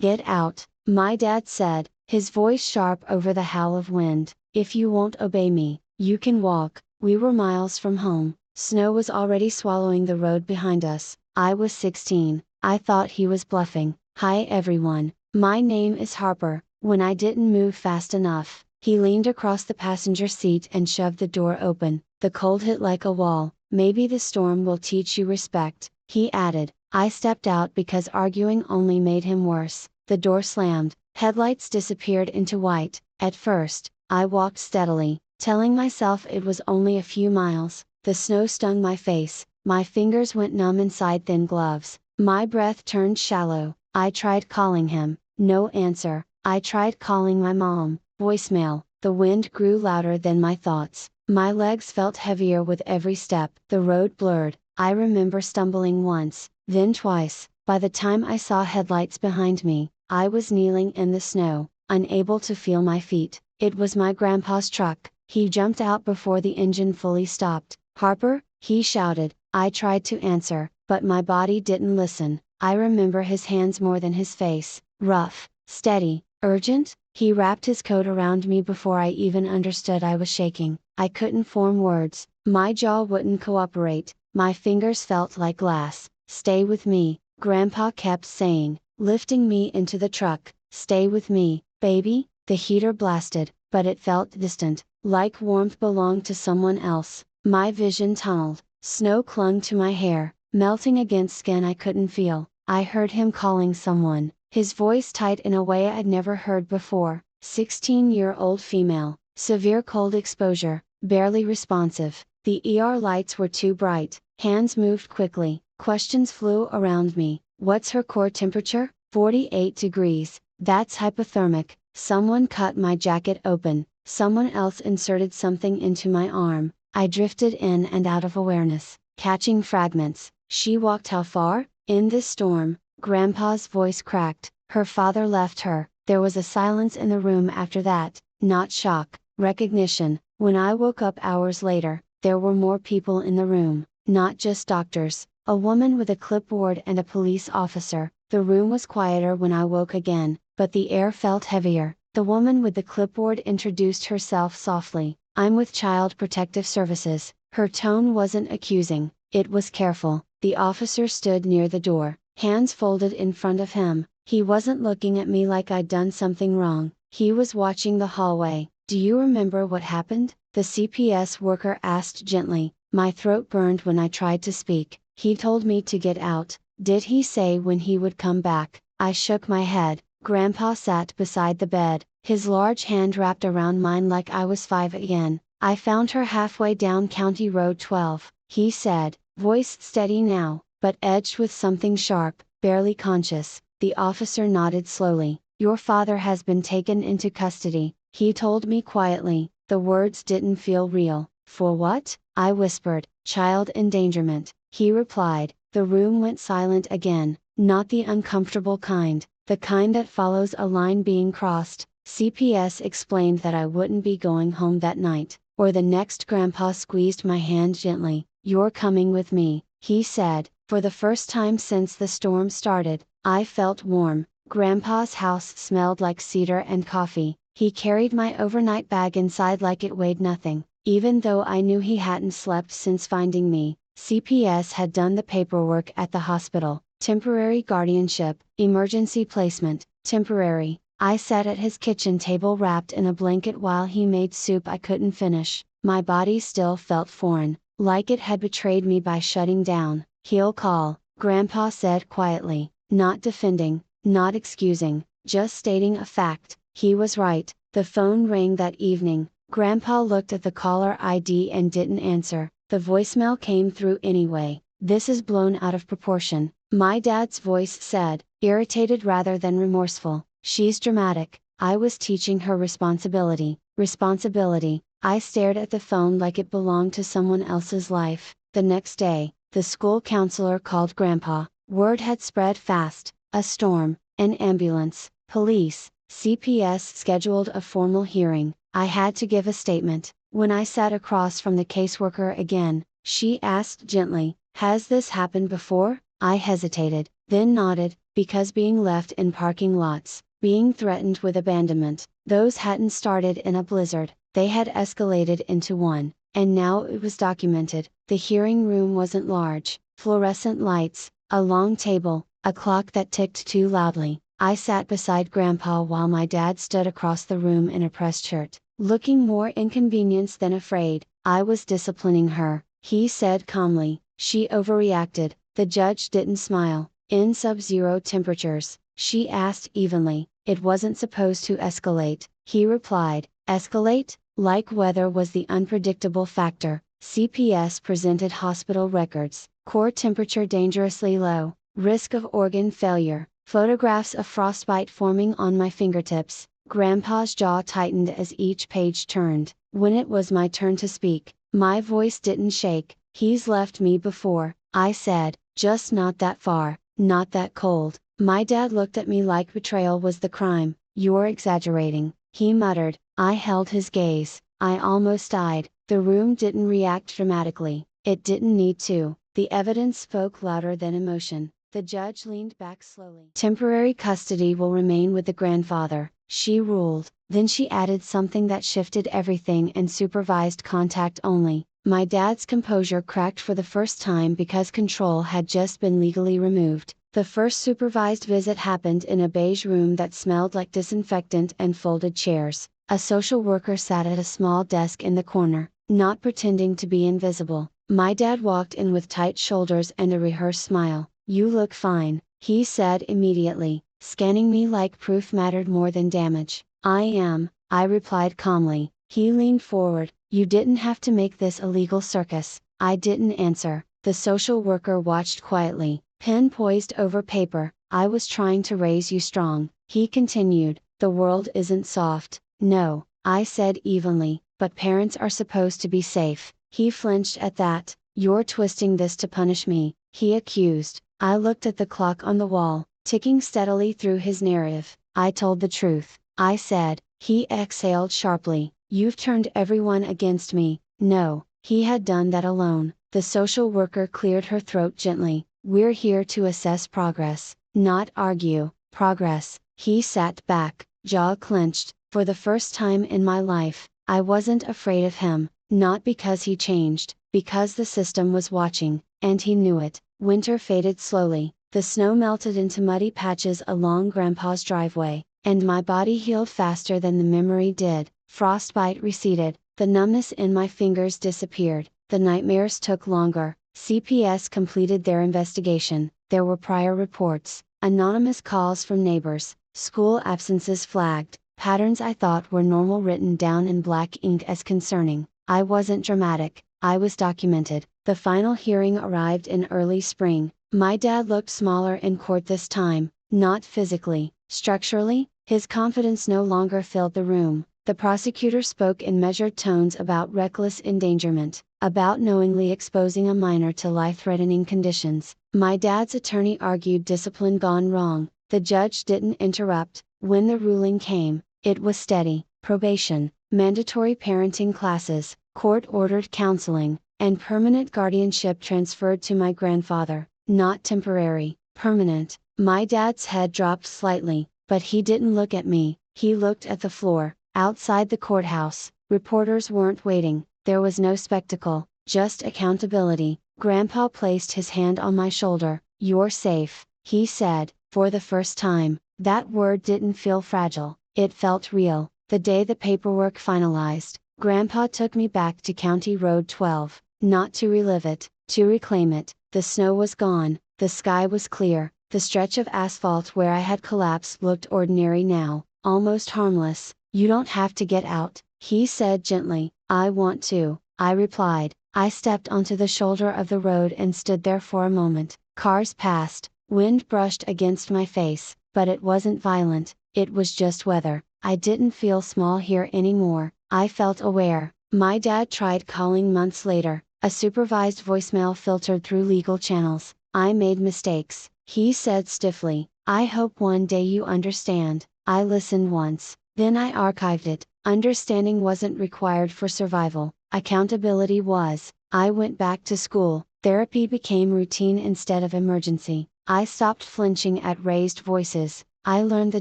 Get out, my dad said, his voice sharp over the howl of wind. If you won't obey me, you can walk. We were miles from home, snow was already swallowing the road behind us. I was 16, I thought he was bluffing. Hi everyone, my name is Harper. When I didn't move fast enough, he leaned across the passenger seat and shoved the door open. The cold hit like a wall. Maybe the storm will teach you respect, he added. I stepped out because arguing only made him worse. The door slammed, headlights disappeared into white. At first, I walked steadily, telling myself it was only a few miles. The snow stung my face, my fingers went numb inside thin gloves, my breath turned shallow. I tried calling him, no answer. I tried calling my mom, voicemail. The wind grew louder than my thoughts. My legs felt heavier with every step. The road blurred. I remember stumbling once, then twice. By the time I saw headlights behind me, I was kneeling in the snow, unable to feel my feet. It was my grandpa's truck. He jumped out before the engine fully stopped. Harper, he shouted. I tried to answer, but my body didn't listen. I remember his hands more than his face. Rough, steady, urgent. He wrapped his coat around me before I even understood I was shaking. I couldn't form words, my jaw wouldn't cooperate, my fingers felt like glass. Stay with me, Grandpa kept saying, lifting me into the truck. Stay with me, baby. The heater blasted, but it felt distant, like warmth belonged to someone else. My vision tunneled, snow clung to my hair, melting against skin I couldn't feel. I heard him calling someone, his voice tight in a way I'd never heard before. 16-year-old female, severe cold exposure, barely responsive. The ER lights were too bright, hands moved quickly, questions flew around me. What's her core temperature? 48 degrees, that's hypothermic. Someone cut my jacket open, someone else inserted something into my arm. I drifted in and out of awareness, catching fragments. She walked how far? In this storm, Grandpa's voice cracked. Her father left her. There was a silence in the room after that, not shock, recognition. When I woke up hours later, there were more people in the room, not just doctors, a woman with a clipboard and a police officer. The room was quieter when I woke again, but the air felt heavier. The woman with the clipboard introduced herself softly. I'm with Child Protective Services. Her tone wasn't accusing, it was careful. The officer stood near the door, hands folded in front of him. He wasn't looking at me like I'd done something wrong, he was watching the hallway. Do you remember what happened? The CPS worker asked gently. My throat burned when I tried to speak. He told me to get out. Did he say when he would come back? I shook my head. Grandpa sat beside the bed, his large hand wrapped around mine like I was 5 again. I found her halfway down County Road 12, he said, voice steady now, but edged with something sharp, barely conscious. The officer nodded slowly. Your father has been taken into custody, he told me quietly. The words didn't feel real. For what? I whispered. Child endangerment, he replied. The room went silent again, not the uncomfortable kind, the kind that follows a line being crossed. CPS explained that I wouldn't be going home that night, or the next. Grandpa squeezed my hand gently. You're coming with me, he said. For the first time since the storm started, I felt warm. Grandpa's house smelled like cedar and coffee. He carried my overnight bag inside like it weighed nothing, even though I knew he hadn't slept since finding me. CPS had done the paperwork at the hospital. Temporary guardianship, emergency placement, temporary. I sat at his kitchen table wrapped in a blanket while he made soup I couldn't finish. My body still felt foreign, like it had betrayed me by shutting down. He'll call, Grandpa said quietly, not defending, not excusing, just stating a fact. He was right. The phone rang that evening. Grandpa looked at the caller ID and didn't answer. The voicemail came through anyway. This is blown out of proportion, my dad's voice said, irritated rather than remorseful. She's dramatic. I was teaching her responsibility. Responsibility. I stared at the phone like it belonged to someone else's life. The next day, the school counselor called Grandpa. Word had spread fast. A storm, an ambulance, police. CPS scheduled a formal hearing. I had to give a statement. When I sat across from the caseworker again, she asked gently, has this happened before? I hesitated, then nodded. because being left in parking lots, being threatened with abandonment, those hadn't started in a blizzard, they had escalated into one, and now it was documented. The hearing room wasn't large, fluorescent lights, a long table, a clock that ticked too loudly. I sat beside Grandpa while my dad stood across the room in a pressed shirt, looking more inconvenienced than afraid. I was disciplining her, he said calmly. She overreacted. The judge didn't smile. In sub-zero temperatures, she asked evenly. It wasn't supposed to escalate, he replied. Escalate? Like weather was the unpredictable factor. CPS presented hospital records. Core temperature dangerously low, risk of organ failure, photographs of frostbite forming on my fingertips. Grandpa's jaw tightened as each page turned. When it was my turn to speak, my voice didn't shake. He's left me before, I said, just not that far, not that cold. My dad looked at me like betrayal was the crime. You're exaggerating, he muttered. I held his gaze. I almost died. The room didn't react dramatically. It didn't need to. The evidence spoke louder than emotion. The judge leaned back slowly. Temporary custody will remain with the grandfather, she ruled. Then she added something that shifted everything and supervised contact only. My dad's composure cracked for the first time because control had just been legally removed. The first supervised visit happened in a beige room that smelled like disinfectant and folded chairs. A social worker sat at a small desk in the corner, not pretending to be invisible. My dad walked in with tight shoulders and a rehearsed smile. You look fine, he said immediately, scanning me like proof mattered more than damage. I am, I replied calmly. He leaned forward. You didn't have to make this a legal circus. I didn't answer. The social worker watched quietly, pen poised over paper. I was trying to raise you strong, he continued. The world isn't soft. No, I said evenly, but parents are supposed to be safe. He flinched at that. You're twisting this to punish me, he accused. I looked at the clock on the wall, ticking steadily through his narrative. I told the truth, I said. He exhaled sharply. You've turned everyone against me. No, he had done that alone. The social worker cleared her throat gently. We're here to assess progress, not argue. Progress. He sat back, jaw clenched. For the first time in my life, I wasn't afraid of him, not because he changed, because the system was watching, and he knew it. Winter faded slowly, the snow melted into muddy patches along Grandpa's driveway, and my body healed faster than the memory did. Frostbite receded, the numbness in my fingers disappeared, the nightmares took longer. CPS completed their investigation. There were prior reports, anonymous calls from neighbors, school absences flagged, patterns I thought were normal written down in black ink as concerning. I wasn't dramatic, I was documented. The final hearing arrived in early spring. My dad looked smaller in court this time, not physically, structurally. His confidence no longer filled the room. The prosecutor spoke in measured tones about reckless endangerment, about knowingly exposing a minor to life-threatening conditions. My dad's attorney argued discipline gone wrong. The judge didn't interrupt. When the ruling came, it was steady: probation, mandatory parenting classes, court-ordered counseling, and permanent guardianship transferred to my grandfather. Not temporary, permanent. My dad's head dropped slightly, but he didn't look at me, he looked at the floor. Outside the courthouse, reporters weren't waiting. There was no spectacle, just accountability. Grandpa placed his hand on my shoulder. You're safe, he said. For the first time, that word didn't feel fragile, it felt real. The day the paperwork finalized, Grandpa took me back to County Road 12, not to relive it, to reclaim it. The snow was gone, the sky was clear, the stretch of asphalt where I had collapsed looked ordinary now, almost harmless. You don't have to get out, he said gently. I want to, I replied. I stepped onto the shoulder of the road and stood there for a moment. Cars passed, wind brushed against my face, but it wasn't violent, it was just weather. I didn't feel small here anymore, I felt aware. My dad tried calling months later, a supervised voicemail filtered through legal channels. I made mistakes, he said stiffly. I hope one day you understand. I listened once, then I archived it. Understanding wasn't required for survival, accountability was. I went back to school, therapy became routine instead of emergency. I stopped flinching at raised voices, I learned the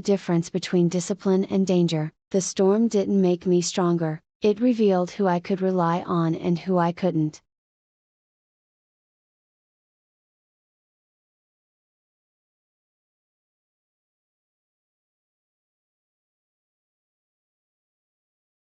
difference between discipline and danger. The storm didn't make me stronger, it revealed who I could rely on and who I couldn't.